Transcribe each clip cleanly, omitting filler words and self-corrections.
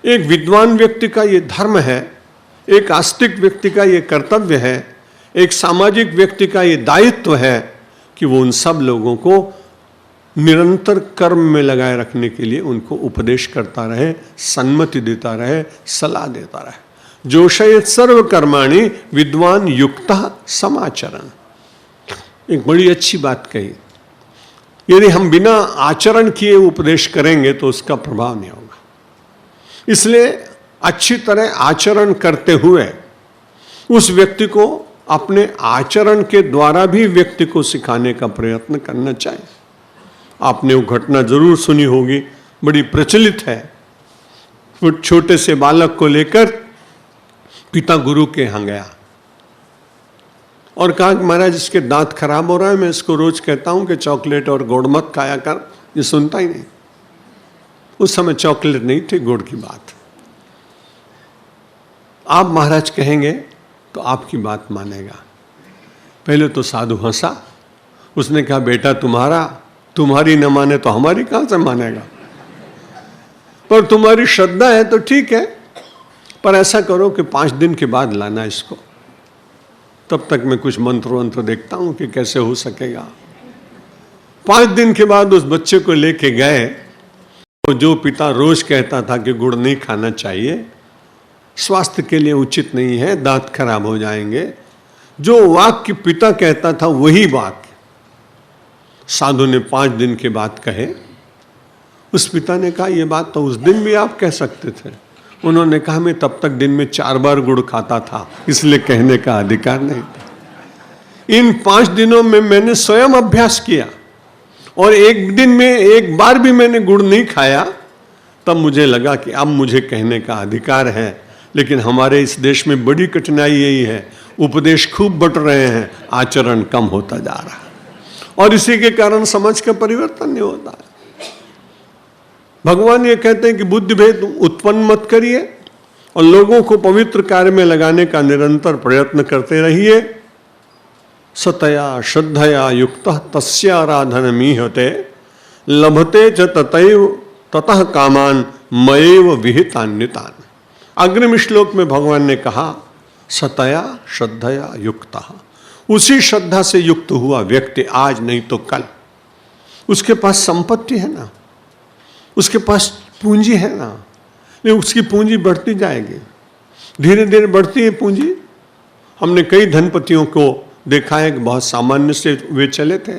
एक विद्वान व्यक्ति का ये धर्म है, एक आस्तिक व्यक्ति का ये कर्तव्य है, एक सामाजिक व्यक्ति का ये दायित्व है कि वो उन सब लोगों को निरंतर कर्म में लगाए रखने के लिए उनको उपदेश करता रहे, सम्मति देता रहे, सलाह देता रहे। जोशयेत् सर्व कर्माणि विद्वान युक्तः समाचरण। एक बड़ी अच्छी बात कही। यदि हम बिना आचरण किए उपदेश करेंगे तो उसका प्रभाव नहीं होगा। इसलिए अच्छी तरह आचरण करते हुए उस व्यक्ति को अपने आचरण के द्वारा भी व्यक्ति को सिखाने का प्रयत्न करना चाहिए। आपने वो घटना जरूर सुनी होगी, बड़ी प्रचलित है। वो छोटे से बालक को लेकर पिता गुरु के यहाँ गया और कहा कि महाराज इसके दांत खराब हो रहा है, मैं इसको रोज कहता हूं कि चॉकलेट और गुड़ मत खाया कर, ये सुनता ही नहीं। उस समय चॉकलेट नहीं थी, गुड़ की बात। आप महाराज कहेंगे तो आपकी बात मानेगा। पहले तो साधु हंसा, उसने कहा बेटा तुम्हारी न माने तो हमारी कहां से मानेगा, पर तुम्हारी श्रद्धा है तो ठीक है, पर ऐसा करो कि 5 दिन के बाद लाना इसको, तब तक मैं कुछ मंत्र देखता हूं कि कैसे हो सकेगा। 5 दिन के बाद उस बच्चे को लेके गए, तो जो पिता रोज कहता था कि गुड़ नहीं खाना चाहिए, स्वास्थ्य के लिए उचित नहीं है, दांत खराब हो जाएंगे, जो वाक्य पिता कहता था वही वाक्य साधु ने 5 दिन के बाद कहे। उस पिता ने कहा ये बात तो उस दिन भी आप कह सकते थे। उन्होंने कहा मैं तब तक दिन में 4 बार गुड़ खाता था, इसलिए कहने का अधिकार नहीं था। इन 5 दिनों में मैंने स्वयं अभ्यास किया और एक दिन में एक बार भी मैंने गुड़ नहीं खाया, तब मुझे लगा कि अब मुझे कहने का अधिकार है। लेकिन हमारे इस देश में बड़ी कठिनाई यही है, उपदेश खूब बट रहे हैं, आचरण कम होता जा रहा है और इसी के कारण समाज का परिवर्तन नहीं होता है। भगवान ये कहते हैं कि बुद्धि भेद उत्पन्न मत करिए और लोगों को पवित्र कार्य में लगाने का निरंतर प्रयत्न करते रहिए। सतया श्रद्धया युक्तः तस्य आराधनमीहते लभते च ततैव ततः कामान मयैव विहितान्वितान्। अग्रिम श्लोक में भगवान ने कहा सतया श्रद्धया युक्तः, उसी श्रद्धा से युक्त हुआ व्यक्ति आज नहीं तो कल, उसके पास संपत्ति है ना, उसके पास पूंजी है ना, नहीं उसकी पूंजी बढ़ती जाएगी, धीरे धीरे बढ़ती है पूंजी। हमने कई धनपतियों को देखा है कि बहुत सामान्य से वे चले थे।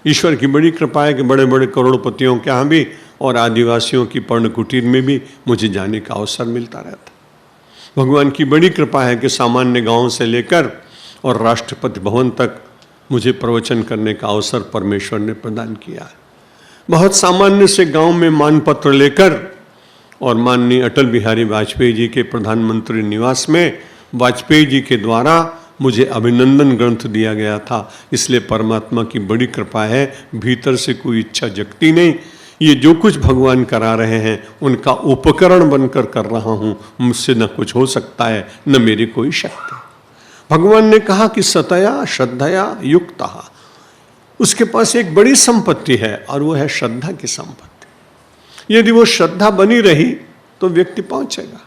ईश्वर की बड़ी कृपा है कि बड़े बड़े करोड़पतियों के यहाँ भी और आदिवासियों की पर्ण कुटीर में भी मुझे जाने का अवसर मिलता रहता। भगवान की बड़ी कृपा है कि सामान्य गांव से लेकर और राष्ट्रपति भवन तक मुझे प्रवचन करने का अवसर परमेश्वर ने प्रदान किया है। बहुत सामान्य से गांव में मानपत्र लेकर और माननीय अटल बिहारी वाजपेयी जी के प्रधानमंत्री निवास में वाजपेयी जी के द्वारा मुझे अभिनंदन ग्रंथ दिया गया था। इसलिए परमात्मा की बड़ी कृपा है, भीतर से कोई इच्छा जगती नहीं। ये जो कुछ भगवान करा रहे हैं उनका उपकरण बनकर कर रहा हूँ, मुझसे न कुछ हो सकता है न मेरी कोई शक्ति। भगवान ने कहा कि सतया श्रद्धया युक्तः, उसके पास एक बड़ी संपत्ति है और वो है श्रद्धा की संपत्ति। यदि वो श्रद्धा बनी रही तो व्यक्ति पहुंचेगा।